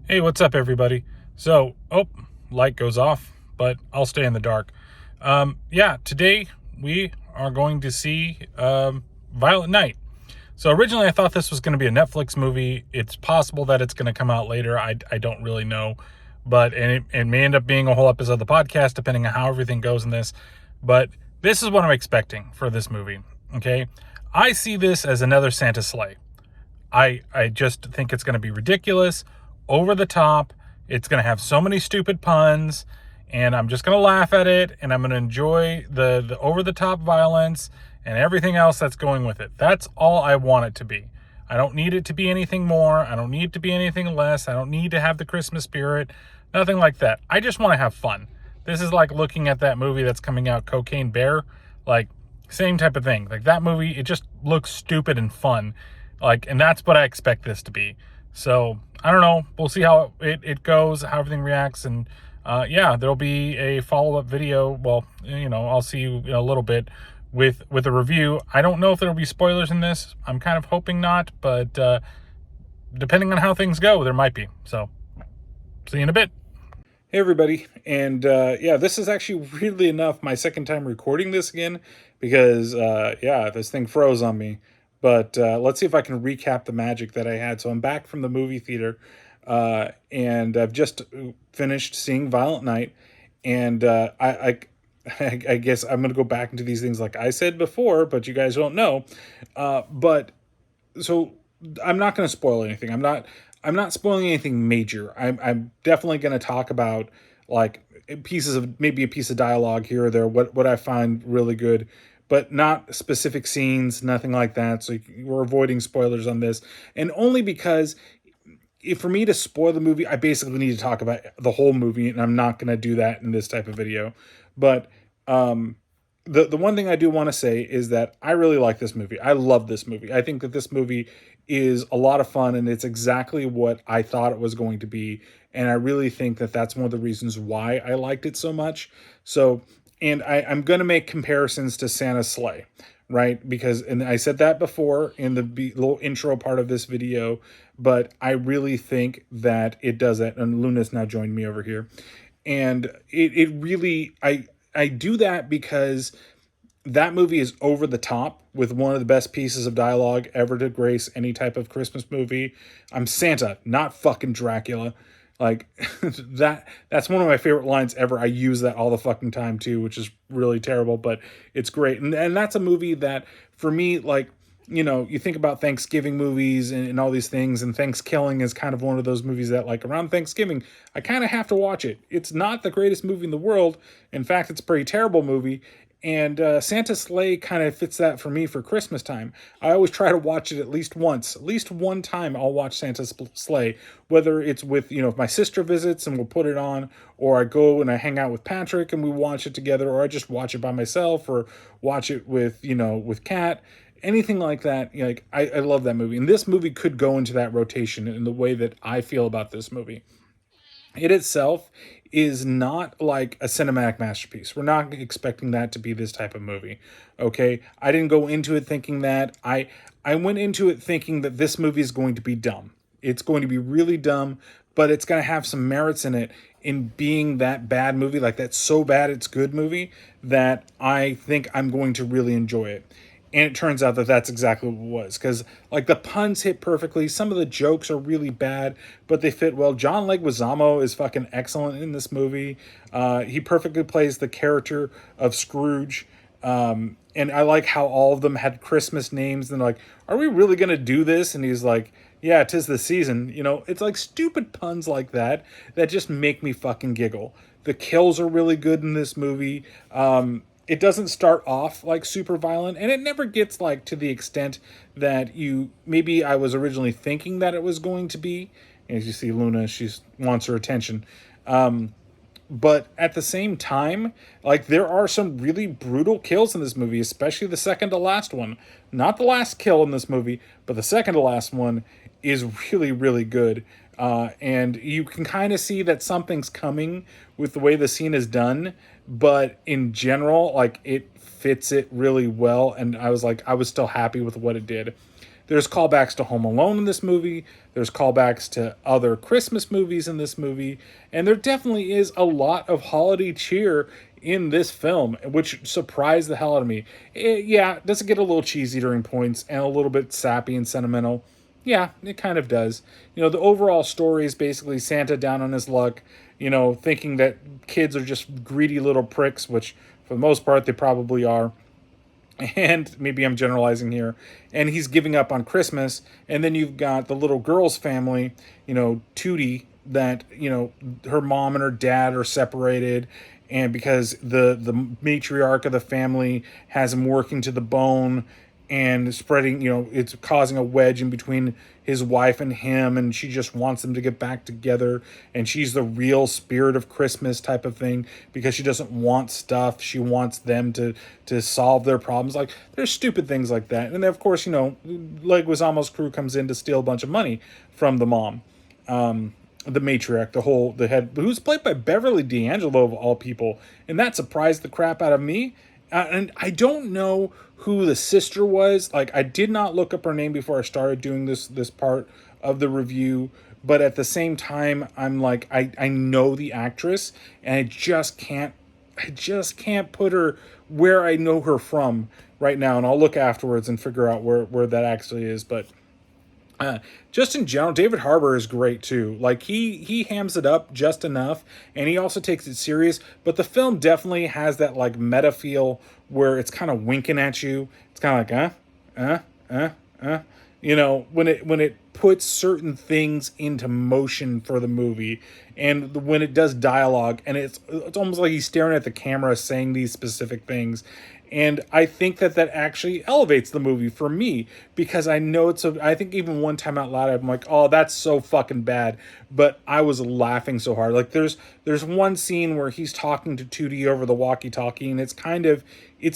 Hey, what's up, everybody? Light goes off, but I'll stay in the dark. Yeah, today we are going to see Violent Night. So originally I thought this was going to be a Netflix movie. It's possible that it's going to come out later. I don't really know. It may end up being a whole episode of the podcast, depending on how everything goes in this. But this is what I'm expecting for this movie, okay? I see this as another Santa sleigh. I just think it's going to be ridiculous, over the top. It's going to have so many stupid puns, and I'm just going to laugh at it, and I'm going to enjoy the over the top violence and everything else that's going with it. That's all I want it to be. I don't need it to be anything more. I don't need it to be anything less. I don't need to have the Christmas spirit. Nothing like that. I just want to have fun. This is like looking at that movie that's coming out, Cocaine Bear. Like, same type of thing. Like, that movie, it just looks stupid and fun. Like, and that's what I expect this to be. So, I don't know. We'll see how it goes, how everything reacts. And, yeah, there'll be a follow-up video. Well, I'll see you in a little bit with a review. I don't know if there'll be spoilers in this. I'm kind of hoping not, but depending on how things go, there might be. So, see you in a bit. Hey, everybody. And yeah, this is actually, weirdly enough, my second time recording this again because, yeah, this thing froze on me. But let's see if I can recap the magic that I had. So I'm back from the movie theater, and I've just finished seeing Violent Night. And I guess I'm going to go back into these things like I said before, but you guys don't know. But so I'm not going to spoil anything. I'm not spoiling anything major. I'm definitely going to talk about like pieces of, maybe a piece of dialogue here or there, what I find really good, but not specific scenes, nothing like that. So we're avoiding spoilers on this, and only because if for me to spoil the movie, I basically need to talk about the whole movie, and I'm not going to do that in this type of video. But the one thing I do want to say is that I really like this movie. I love this movie. I think that this movie is a lot of fun, and it's exactly what I thought it was going to be. And I really think that that's one of the reasons why I liked it so much. So, and I'm going to make comparisons to Santa's Sleigh, right? Because, and I said that before in the little intro part of this video, but I really think that it does that. And Luna's now joined me over here. And it really, I do that because that movie is over the top with one of the best pieces of dialogue ever to grace any type of Christmas movie. I'm Santa, not fucking Dracula. Like that's one of my favorite lines ever. I use that all the fucking time too, which is really terrible, but it's great. And that's a movie that for me, like, you think about Thanksgiving movies and all these things, and Thanksgiving is kind of one of those movies that, like, around Thanksgiving, I kind of have to watch it. It's not the greatest movie in the world. In fact, it's a pretty terrible movie. And Santa's Sleigh kind of fits that for me for Christmas time. I always try to watch it at least once. At least one time I'll watch Santa's Sleigh, whether it's with, if my sister visits and we'll put it on, or I go and I hang out with Patrick and we watch it together, or I just watch it by myself, or watch it with, with Kat. Anything like that. Like, I love that movie. And this movie could go into that rotation in the way that I feel about this movie. It itself is not like a cinematic masterpiece. We're not expecting that to be this type of movie. Okay? I didn't go into it thinking that. I went into it thinking that this movie is going to be dumb. It's going to be really dumb, but it's going to have some merits in it in being that bad movie, like that so bad it's good movie, that I think I'm going to really enjoy it. And it turns out that that's exactly what it was. Because, like, the puns hit perfectly. Some of the jokes are really bad, but they fit well. John Leguizamo is fucking excellent in this movie. He perfectly plays the character of Scrooge. And I like how all of them had Christmas names. And like, are we really going to do this? And he's like, yeah, 'tis the season. It's like stupid puns like that just make me fucking giggle. The kills are really good in this movie. It doesn't start off like super violent, and it never gets like to the extent that maybe I was originally thinking that it was going to be. As you see, Luna, she wants her attention. But at the same time, like, there are some really brutal kills in this movie, especially the second to last one. Not the last kill in this movie, but the second to last one is really, really good. And you can kind of see that something's coming with the way the scene is done, but in general, like, it fits it really well. And I was still happy with what it did. There's callbacks to Home Alone in this movie. There's callbacks to other Christmas movies in this movie, and there definitely is a lot of holiday cheer in this film, which surprised the hell out of me. Yeah, does it get a little cheesy during points and a little bit sappy and sentimental? Yeah, it kind of does. The overall story is basically Santa down on his luck, thinking that kids are just greedy little pricks, which for the most part they probably are. And maybe I'm generalizing here. And he's giving up on Christmas. And then you've got the little girl's family, Tootie, that, her mom and her dad are separated. And because the matriarch of the family has him working to the bone and spreading, it's causing a wedge in between his wife and him, and she just wants them to get back together, and she's the real spirit of Christmas type of thing because she doesn't want stuff, she wants them to solve their problems. Like, there's stupid things like that. And then of course, Leguizamo's crew comes in to steal a bunch of money from the mom, the matriarch, the head, who's played by Beverly D'Angelo of all people, and that surprised the crap out of me. And I don't know who the sister was. Like, I did not look up her name before I started doing this part of the review. But at the same time, I'm like, I know the actress, and I just can't put her where I know her from right now. And I'll look afterwards and figure out where that actually is. But just in general, David Harbour is great too. Like, he hams it up just enough, and he also takes it serious. But the film definitely has that like meta feel where it's kind of winking at you. It's kind of like when it puts certain things into motion for the movie, and when it does dialogue, and it's almost like he's staring at the camera saying these specific things. And I think that actually elevates the movie for me, because I know I think even one time out loud, I'm like, oh, that's so fucking bad. But I was laughing so hard. Like, there's one scene where he's talking to Tootie over the walkie-talkie, and it's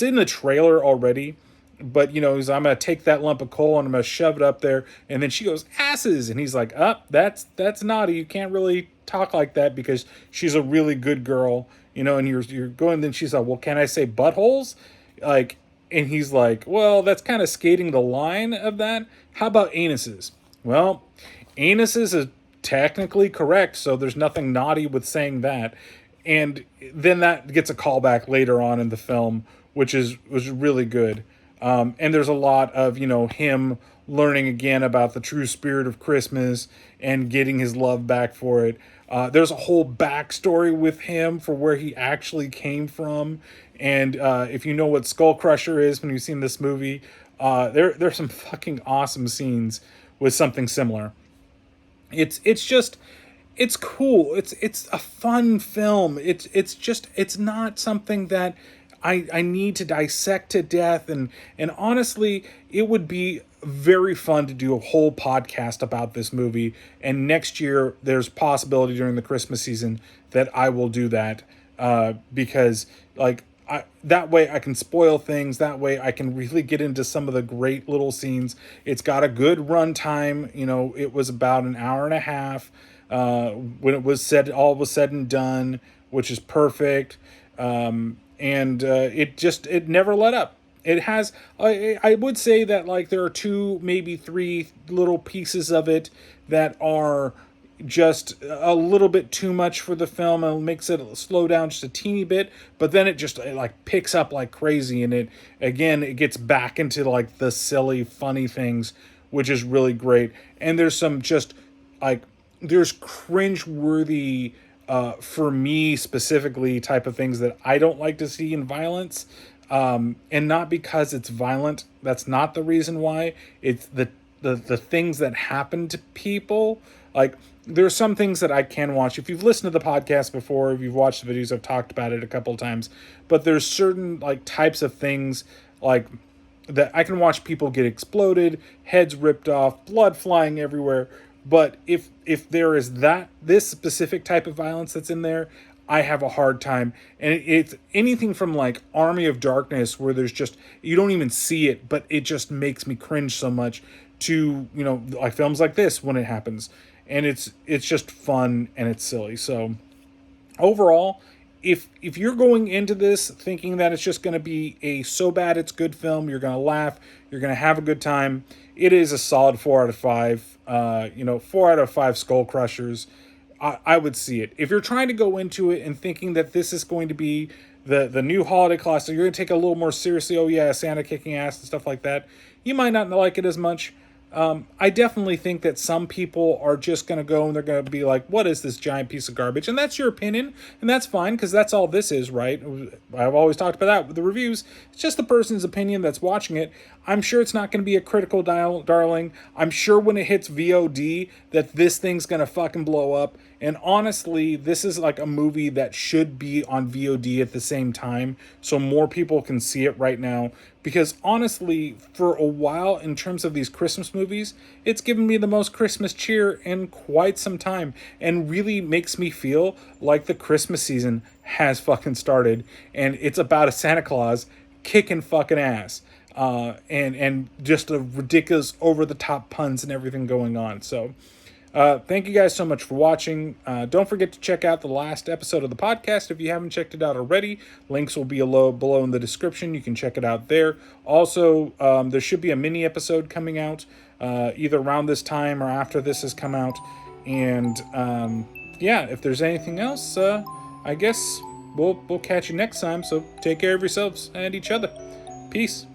in the trailer already. But, he's, I'm going to take that lump of coal and I'm going to shove it up there. And then she goes, asses. And he's like, that's naughty. You can't really talk like that because she's a really good girl, and you're going, then she's like, well, can I say buttholes? Like, and he's like, well, that's kind of skating the line of that. How about anuses? Well, anuses is technically correct, so there's nothing naughty with saying that. And then that gets a callback later on in the film, which was really good. And there's a lot of, him learning again about the true spirit of Christmas and getting his love back for it. There's a whole backstory with him for where he actually came from. And if you know what Skull Crusher is when you've seen this movie, there's some fucking awesome scenes with something similar. It's cool. It's a fun film. It's not something that I need to dissect to death, and honestly, it would be very fun to do a whole podcast about this movie. And next year, there's possibility during the Christmas season that I will do that, because that way I can spoil things. That way I can really get into some of the great little scenes. It's got a good runtime. It was about an hour and a half when all was said and done, which is perfect. And it never let up. It has, I would say that like there are 2, maybe 3 little pieces of it that are just a little bit too much for the film and makes it slow down just a teeny bit, but then it like picks up like crazy, and it gets back into like the silly, funny things, which is really great. And there's some just like, there's cringe-worthy, for me specifically, type of things that I don't like to see in violence. And not because it's violent. That's not the reason why. It's the things that happen to people. Like, there's some things that I can watch. If you've listened to the podcast before, if you've watched the videos, I've talked about it a couple of times. But there's certain like types of things like that I can watch people get exploded, heads ripped off, blood flying everywhere. But if there is this specific type of violence that's in there, I have a hard time. And it's anything from like Army of Darkness, where there's just, you don't even see it, but it just makes me cringe so much, to, like films like this when it happens. And it's just fun and it's silly. So overall, if you're going into this thinking that it's just going to be a so bad it's good film, you're going to laugh, you're going to have a good time, it is a solid 4 out of 5. 4 out of 5 skull crushers. I would see it. If you're trying to go into it and thinking that this is going to be the new holiday classic, you're going to take it a little more seriously. Oh yeah, Santa kicking ass and stuff like that. You might not like it as much. I definitely think that some people are just going to go and they're going to be like, what is this giant piece of garbage? And that's your opinion, and that's fine, because that's all this is, right? I've always talked about that with the reviews. It's just the person's opinion that's watching it. I'm sure it's not going to be a critical darling. I'm sure when it hits VOD that this thing's going to fucking blow up. And honestly, this is like a movie that should be on VOD at the same time so more people can see it right now. Because honestly, for a while, in terms of these Christmas movies, it's given me the most Christmas cheer in quite some time and really makes me feel like the Christmas season has fucking started and it's about a Santa Claus kicking fucking ass. And just a ridiculous over the top puns and everything going on. So thank you guys so much for watching. Don't forget to check out the last episode of the podcast if you haven't checked it out already. Links will be below in the description. You can check it out there. Also, there should be a mini episode coming out either around this time or after this has come out. And yeah, if there's anything else, I guess we'll catch you next time. So take care of yourselves and each other. Peace.